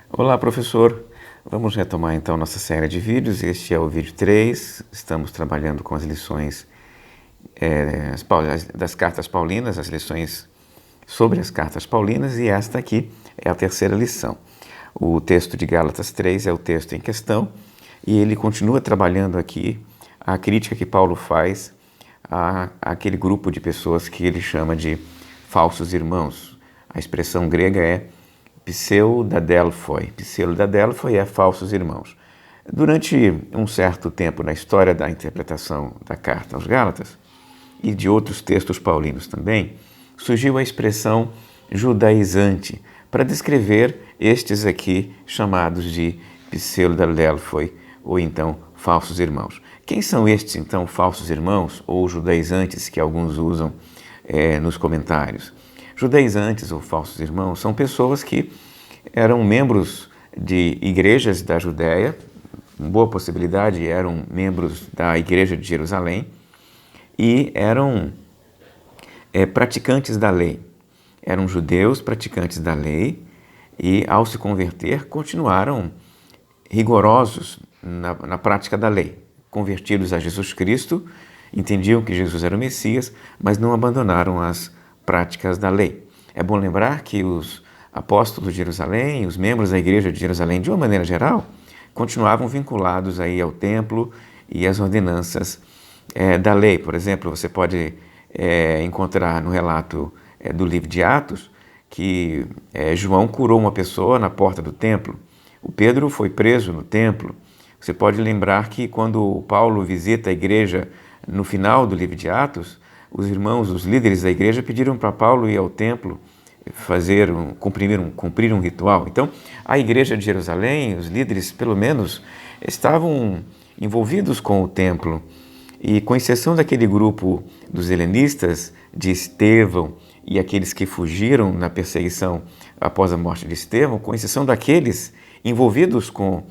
Olá, professor. Vamos retomar então nossa série de vídeos. Este é o vídeo 3. Estamos trabalhando com as lições das cartas paulinas, as lições sobre as cartas paulinas, e esta aqui é a terceira lição. O texto de Gálatas 3 é o texto em questão, e ele continua trabalhando aqui a crítica que Paulo faz àquele grupo de pessoas que ele chama de falsos irmãos. A expressão grega é pseudadelphoi. Pseudadelphoi é falsos irmãos. Durante um certo tempo na história da interpretação da carta aos Gálatas e de outros textos paulinos também, surgiu a expressão judaizante para descrever estes aqui chamados de pseudadelphoi, ou então falsos irmãos. Quem são estes então falsos irmãos ou judaizantes que alguns usam nos comentários? Judaizantes ou falsos irmãos são pessoas que eram membros de igrejas da Judéia, com boa possibilidade eram membros da igreja de Jerusalém e eram praticantes da lei. Eram judeus praticantes da lei e, ao se converter, continuaram rigorosos na prática da lei. Convertidos a Jesus Cristo, entendiam que Jesus era o Messias, mas não abandonaram as práticas da lei. É bom lembrar que os apóstolos de Jerusalém, os membros da igreja de Jerusalém, de uma maneira geral, continuavam vinculados aí ao templo e às ordenanças da lei. Por exemplo, você pode encontrar no relato do livro de Atos que João curou uma pessoa na porta do templo. O Pedro foi preso no templo. Você pode lembrar que quando Paulo visita a igreja no final do livro de Atos, os irmãos, os líderes da igreja pediram para Paulo ir ao templo cumprir um ritual. Então, a igreja de Jerusalém, os líderes, pelo menos, estavam envolvidos com o templo. E com exceção daquele grupo dos helenistas, de Estevão e aqueles que fugiram na perseguição após a morte de Estevão, com exceção daqueles envolvidos com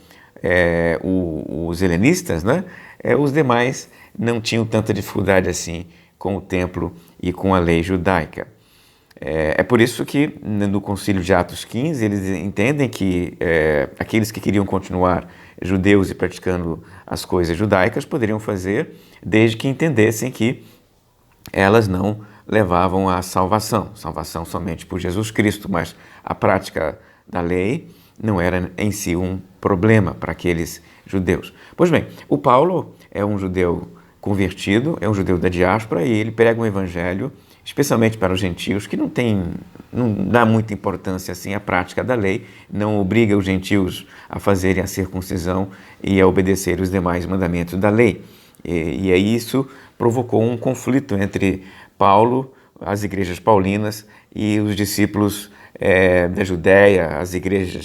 os helenistas, né? Os demais não tinham tanta dificuldade assim com o templo e com a lei judaica. É por isso que no Concílio de Atos 15 eles entendem que aqueles que queriam continuar judeus e praticando as coisas judaicas poderiam fazer, desde que entendessem que elas não levavam à salvação somente por Jesus Cristo, mas a prática da lei não era em si um problema para aqueles judeus. Pois bem, o Paulo é um judeu convertido, é um judeu da diáspora e ele prega um evangelho especialmente para os gentios, que não dá muita importância assim à prática da lei, não obriga os gentios a fazerem a circuncisão e a obedecer os demais mandamentos da lei. E aí isso provocou um conflito entre Paulo, as igrejas paulinas e os discípulos da Judéia,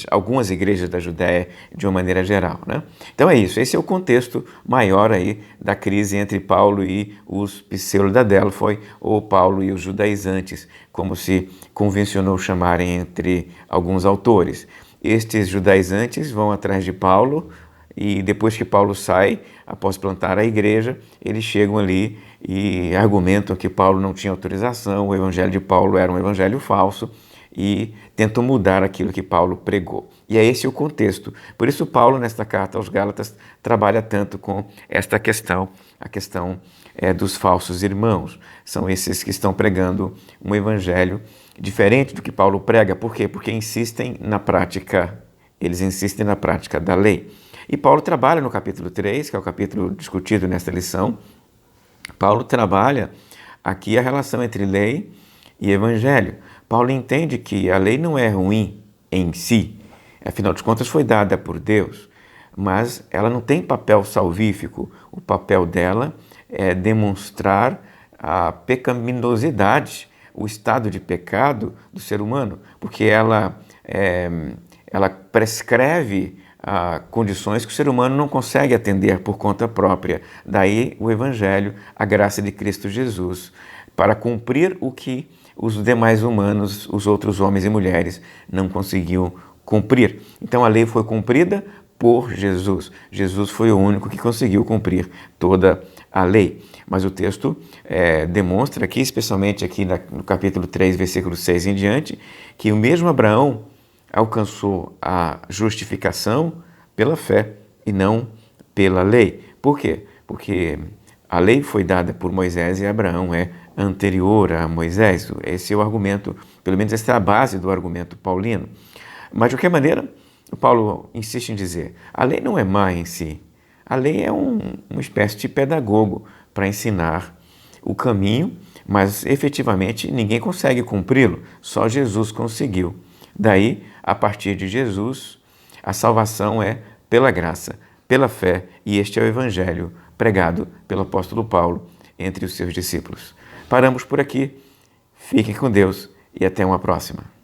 algumas igrejas da Judéia de uma maneira geral, né? Então é isso, esse é o contexto maior aí da crise entre Paulo e os pseudadelphoi, ou Paulo e os judaizantes, como se convencionou chamarem entre alguns autores. Estes judaizantes vão atrás de Paulo e depois que Paulo sai, após plantar a igreja, eles chegam ali e argumentam que Paulo não tinha autorização, o evangelho de Paulo era um evangelho falso, e tentam mudar aquilo que Paulo pregou. E é esse o contexto. Por isso Paulo, nesta carta aos Gálatas, trabalha tanto com esta questão, a questão dos falsos irmãos. São esses que estão pregando um evangelho diferente do que Paulo prega. Por quê? Porque eles insistem na prática da lei. E Paulo trabalha no capítulo 3, que é o capítulo discutido nesta lição. Paulo trabalha aqui a relação entre lei e evangelho. Paulo entende que a lei não é ruim em si, afinal de contas foi dada por Deus, mas ela não tem papel salvífico. O papel dela é demonstrar a pecaminosidade, o estado de pecado do ser humano, porque ela prescreve condições que o ser humano não consegue atender por conta própria. Daí o Evangelho, a graça de Cristo Jesus, para cumprir o que os demais humanos, os outros homens e mulheres, não conseguiam cumprir. Então a lei foi cumprida por Jesus. Jesus foi o único que conseguiu cumprir toda a lei. Mas o texto demonstra aqui, especialmente aqui no capítulo 3, versículo 6 em diante, que o mesmo Abraão, alcançou a justificação pela fé e não pela lei. Por quê? Porque a lei foi dada por Moisés e Abraão é anterior a Moisés. Esse é o argumento, pelo menos essa é a base do argumento paulino. Mas, de qualquer maneira, o Paulo insiste em dizer, a lei não é má em si. A lei é uma espécie de pedagogo para ensinar o caminho, mas efetivamente ninguém consegue cumpri-lo, só Jesus conseguiu. Daí, a partir de Jesus, a salvação é pela graça, pela fé, e este é o evangelho pregado pelo apóstolo Paulo entre os seus discípulos. Paramos por aqui, fiquem com Deus e até uma próxima.